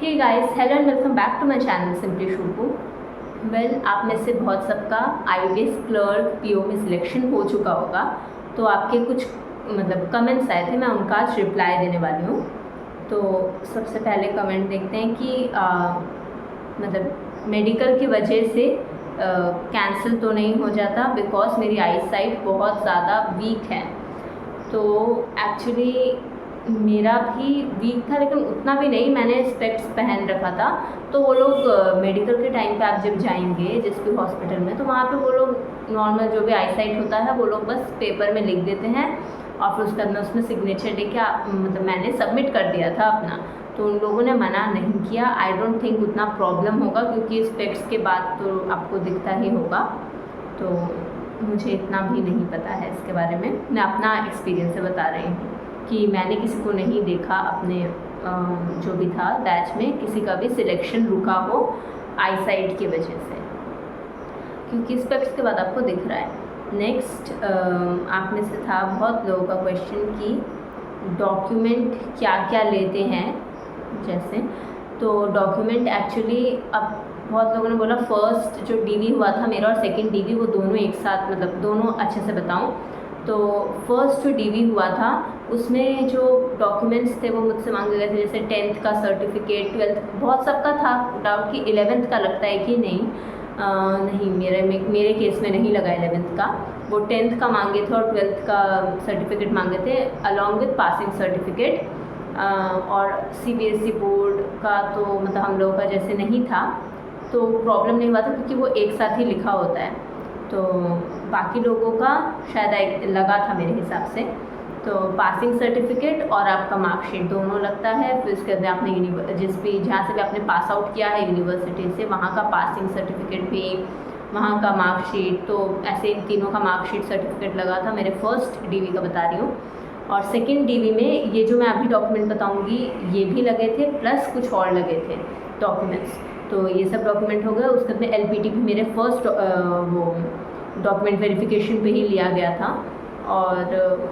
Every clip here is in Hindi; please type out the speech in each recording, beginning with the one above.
Hey guys, hello and welcome back to my channel simply Shubhu. Well, आप में से बहुत सबका आईएएस क्लर्क पीओ में सिलेक्शन हो चुका होगा, तो आपके कुछ कमेंट्स आए थे, मैं उनका आज रिप्लाई देने वाली हूँ। तो सबसे पहले कमेंट देखते हैं कि मेडिकल की वजह से कैंसिल तो नहीं हो जाता बिकॉज मेरी आई साइट बहुत ज़्यादा वीक है। तो एक्चुअली मेरा भी वीक था, लेकिन उतना भी नहीं, मैंने स्पेक्स पहन रखा था। तो वो लोग मेडिकल के टाइम पे आप जब जाएंगे जिस भी हॉस्पिटल में, तो वहाँ पे वो लोग नॉर्मल जो भी आई साइट होता है वो लोग बस पेपर में लिख देते हैं और फिर उसके अंदर उसमें सिग्नेचर लेके मैंने सबमिट कर दिया था अपना। तो उन लोगों ने मना नहीं किया। आई डोंट थिंक उतना प्रॉब्लम होगा क्योंकि स्पेक्स के बाद तो आपको दिखता ही होगा। तो मुझे इतना भी नहीं पता है इसके बारे में, मैं अपना एक्सपीरियंस से बता रही हूँ कि मैंने किसी को नहीं देखा अपने जो भी था बैच में किसी का भी सिलेक्शन रुका हो आई साइट की वजह से, क्योंकि स्पेक्स के बाद आपको दिख रहा है। नेक्स्ट आप में से था बहुत लोगों का क्वेश्चन कि डॉक्यूमेंट क्या क्या लेते हैं जैसे। तो डॉक्यूमेंट एक्चुअली अब बहुत लोगों ने बोला फर्स्ट जो डीवी हुआ था मेरा और सेकंड डीवी वो दोनों एक साथ, दोनों अच्छे से बताऊं। तो फर्स्ट जो डीवी हुआ था उसमें जो डॉक्यूमेंट्स थे वो मुझसे मांगे गए थे, जैसे 10th का सर्टिफिकेट, 12th, बहुत सबका था डाउट कि 11th का लगता है कि नहीं। नहीं, मेरे केस में नहीं लगा 11th का, वो 10th का मांगे थे और 12th का सर्टिफिकेट मांगे थे अलॉन्ग विथ पासिंग सर्टिफिकेट। और सीबीएसई बोर्ड का तो हम लोगों का जैसे नहीं था तो प्रॉब्लम नहीं हुआ था क्योंकि वो एक साथ ही लिखा होता है। तो बाकी लोगों का शायद लगा था मेरे हिसाब से। तो पासिंग सर्टिफिकेट और आपका मार्कशीट दोनों लगता है। फिर उसके बाद आपने जहाँ से भी आपने पास आउट किया है यूनिवर्सिटी से, वहाँ का पासिंग सर्टिफिकेट भी, वहाँ का मार्कशीट, तो ऐसे इन तीनों का मार्कशीट सर्टिफिकेट लगा था। मेरे फर्स्ट डीवी का बता रही हूँ। और सेकंड डीवी में ये जो मैं अभी डॉक्यूमेंट बताऊँगी ये भी लगे थे, प्लस कुछ और लगे थे डॉक्यूमेंट्स। तो ये सब डॉक्यूमेंट हो गए। उसके बाद एलपीटी भी मेरे फर्स्ट वो डॉक्यूमेंट वेरिफिकेशन पे ही लिया गया था। और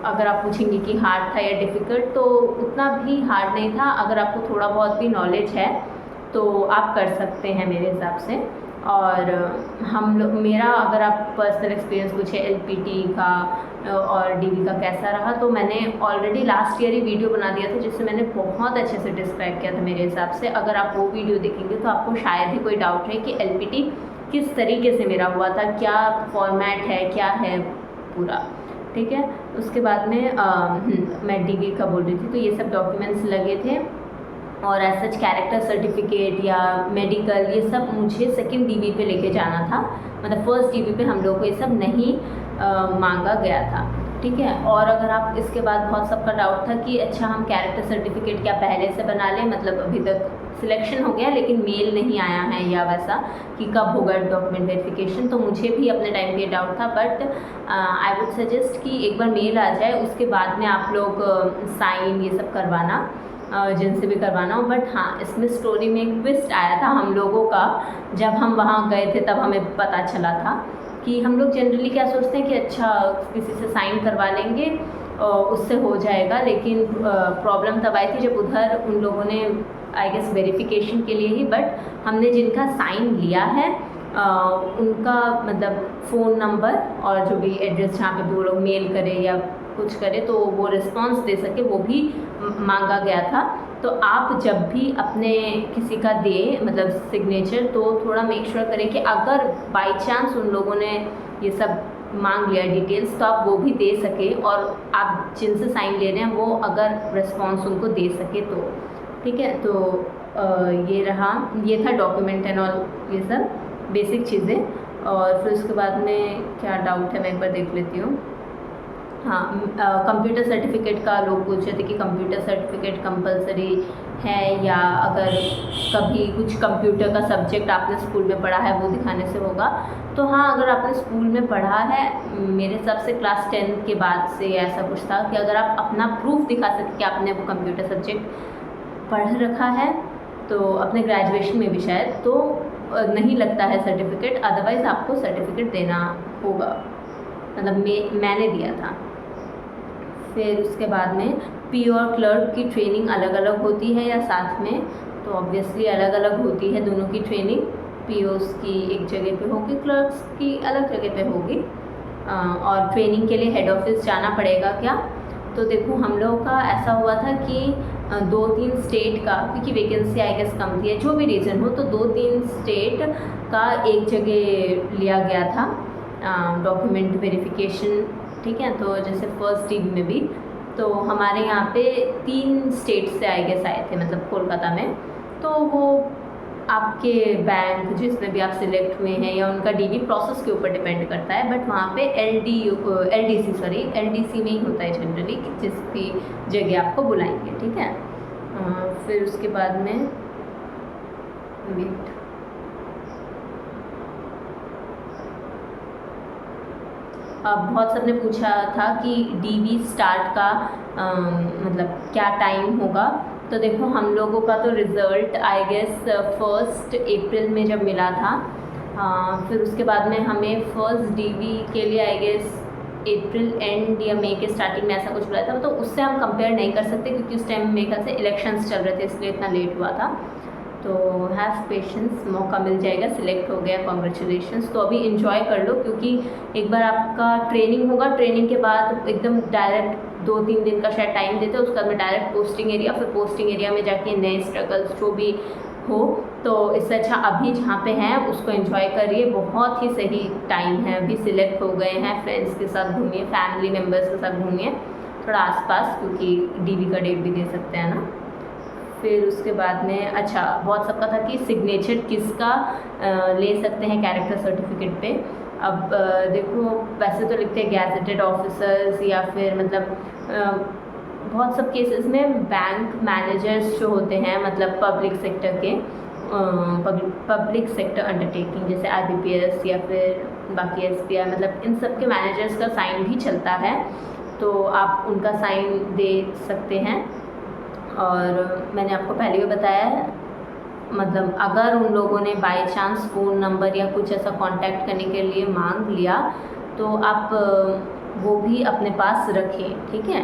अगर आप पूछेंगे कि हार्ड था या डिफ़िकल्ट, तो उतना भी हार्ड नहीं था। अगर आपको थोड़ा बहुत भी नॉलेज है तो आप कर सकते हैं मेरे हिसाब से। और मेरा अगर आप पर्सनल एक्सपीरियंस पूछे एलपीटी का और डीवी का कैसा रहा, तो मैंने ऑलरेडी लास्ट ईयर ही वीडियो बना दिया था जिससे मैंने बहुत अच्छे से डिस्क्राइब किया था मेरे हिसाब से। अगर आप वो वीडियो देखेंगे तो आपको शायद ही कोई डाउट है कि एलपीटी किस तरीके से मेरा हुआ था, क्या फॉर्मेट है, क्या है पूरा, ठीक है। उसके बाद में मैं डीवी का बोल रही थी। तो ये सब डॉक्यूमेंट्स लगे थे और एज सच कैरेक्टर सर्टिफिकेट या मेडिकल ये सब मुझे सेकंड डीवी पे लेके जाना था। फर्स्ट डीवी पे हम लोग को ये सब नहीं मांगा गया था, ठीक है। और अगर आप इसके बाद बहुत सबका डाउट था कि अच्छा हम कैरेक्टर सर्टिफिकेट क्या पहले से बना लें, अभी तक सिलेक्शन हो गया लेकिन मेल नहीं आया है या वैसा कि कब होगा डॉक्यूमेंट वेरिफिकेशन। तो मुझे भी अपने टाइम पे डाउट था, बट आई वुड सजेस्ट कि एक बार मेल आ जाए उसके बाद में आप लोग साइन ये सब करवाना, जिनसे भी करवाना हो। बट हाँ, इसमें स्टोरी में एक ट्विस्ट आया था हम लोगों का। जब हम वहाँ गए थे तब हमें पता चला था कि हम लोग जनरली क्या सोचते हैं कि अच्छा किसी से साइन करवा लेंगे उससे हो जाएगा, लेकिन प्रॉब्लम तब आई थी जब उधर उन लोगों ने आई गेस वेरिफिकेशन के लिए ही, बट हमने जिनका साइन लिया है उनका फ़ोन नंबर और जो भी एड्रेस जहाँ पे वो लोग मेल करे या कुछ करे तो वो रिस्पांस दे सके वो भी मांगा गया था। तो आप जब भी अपने किसी का दे सिग्नेचर, तो थोड़ा मेक श्योर करें कि अगर बाई चांस उन लोगों ने ये सब मांग लिया डिटेल्स तो आप वो भी दे सके, और आप जिनसे साइन ले रहे हैं वो अगर रिस्पांस उनको दे सके तो, ठीक है। तो ये था डॉक्यूमेंट एंड ऑल, ये सब बेसिक चीज़ें। और फिर उसके बाद में क्या डाउट है मैं एक बार देख लेती हूँ। हाँ, कंप्यूटर सर्टिफिकेट का लोग पूछ रहे थे कि कंप्यूटर सर्टिफिकेट कंपलसरी है या अगर कभी कुछ कंप्यूटर का सब्जेक्ट आपने स्कूल में पढ़ा है वो दिखाने से होगा। तो हाँ, अगर आपने स्कूल में पढ़ा है, मेरे हिसाब से क्लास 10 के बाद से ऐसा कुछ था कि अगर आप अपना प्रूफ दिखा सकें कि आपने वो कंप्यूटर सब्जेक्ट पढ़ रखा है, तो अपने ग्रेजुएशन में भी शायद, तो नहीं लगता है सर्टिफिकेट, अदरवाइज़ आपको सर्टिफिकेट देना होगा। मैंने दिया था। फिर उसके बाद में पीओ और क्लर्क की ट्रेनिंग अलग अलग होती है या साथ में, तो ऑब्वियसली अलग अलग होती है दोनों की ट्रेनिंग, पीओस की एक जगह पे होगी, क्लर्क्स की अलग जगह पे होगी। और ट्रेनिंग के लिए हेड ऑफिस जाना पड़ेगा क्या? तो देखो हम लोगों का ऐसा हुआ था कि 2-3 स्टेट का, क्योंकि वैकेंसी आई गेस कम थी है, जो भी रीज़न हो, तो 2-3 स्टेट का एक जगह लिया गया था डॉक्यूमेंट वेरिफिकेशन, ठीक है। तो जैसे फर्स्ट टीम में भी तो हमारे यहाँ पे 3 स्टेट से आई गेस आए थे, मतलब कोलकाता में। तो वो आपके बैंक जिसमें भी आप सिलेक्ट हुए हैं या उनका डीवी प्रोसेस के ऊपर डिपेंड करता है, बट वहाँ पे एलडीसी में ही होता है जनरली, जिस भी जगह आपको बुलाएंगे, ठीक है। फिर उसके बाद में वेट, अब बहुत सबने पूछा था कि डीवी स्टार्ट का मतलब क्या टाइम होगा। तो देखो हम लोगों का तो रिज़ल्ट आई गेस 1 अप्रैल में जब मिला था, फिर उसके बाद में हमें फर्स्ट डीवी के लिए आई गेस अप्रैल एंड या मई के स्टार्टिंग में ऐसा कुछ बुलाया था। तो उससे हम कंपेयर नहीं कर सकते क्योंकि उस टाइम मेरे ख्याल से इलेक्शंस चल रहे थे, इसलिए इतना लेट हुआ था। तो हैव पेशेंस, मौका मिल जाएगा, सिलेक्ट हो गया, कॉन्ग्रेचुलेशंस। तो अभी इन्जॉय कर लो क्योंकि एक बार आपका ट्रेनिंग होगा, ट्रेनिंग के बाद एकदम डायरेक्ट 2-3 दिन का शायद टाइम देते हैं, उसके बाद में डायरेक्ट पोस्टिंग एरिया, फिर पोस्टिंग एरिया में जाके नए स्ट्रगल्स जो भी हो। तो इससे अच्छा अभी जहाँ पे हैं उसको एंजॉय करिए, बहुत ही सही टाइम है, अभी सिलेक्ट हो गए हैं, फ्रेंड्स के साथ घूमिए, फैमिली मेम्बर्स के साथ घूमिए थोड़ा आसपास, क्योंकि डीवी का डेट भी दे सकते हैं ना। फिर उसके बाद में अच्छा बहुत सबका था कि सिग्नेचर किसका ले सकते हैं कैरेक्टर सर्टिफिकेट पे। अब देखो वैसे तो लिखते हैं गैजेटेड ऑफिसर्स या फिर मतलब बहुत सब केसेस में बैंक मैनेजर्स जो होते हैं, मतलब पब्लिक सेक्टर के पब्लिक सेक्टर अंडरटेकिंग जैसे आईबीपीएस या फिर बाकी एसबीआई, मतलब इन सब के मैनेजर्स का साइन भी चलता है, तो आप उनका साइन दे सकते हैं। और मैंने आपको पहले भी बताया है, मतलब अगर उन लोगों ने बाय चांस फ़ोन नंबर या कुछ ऐसा कांटेक्ट करने के लिए मांग लिया तो आप वो भी अपने पास रखें, ठीक है।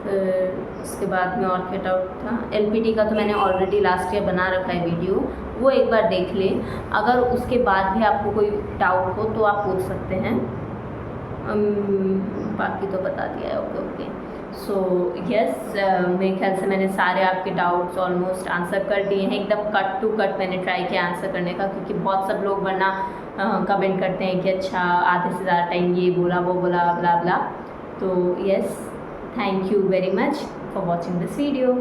फिर इसके बाद में और क्या डाउट था, एलपीटी का तो मैंने ऑलरेडी लास्ट ईयर बना रखा है वीडियो, वो एक बार देख लें। अगर उसके बाद भी आपको कोई डाउट हो तो आप पूछ सकते हैं, बाकी तो बता दिया है। ओके सो यस, मेरे ख्याल से मैंने सारे आपके डाउट्स ऑलमोस्ट आंसर कर दिए हैं, एकदम कट टू कट मैंने ट्राई किया आंसर करने का, क्योंकि बहुत सब लोग वरना कमेंट करते हैं कि अच्छा आधे से ज़्यादा टाइम ये बोला वो बोला ब्ला ब्ला। तो yes, thank you very much for watching this video.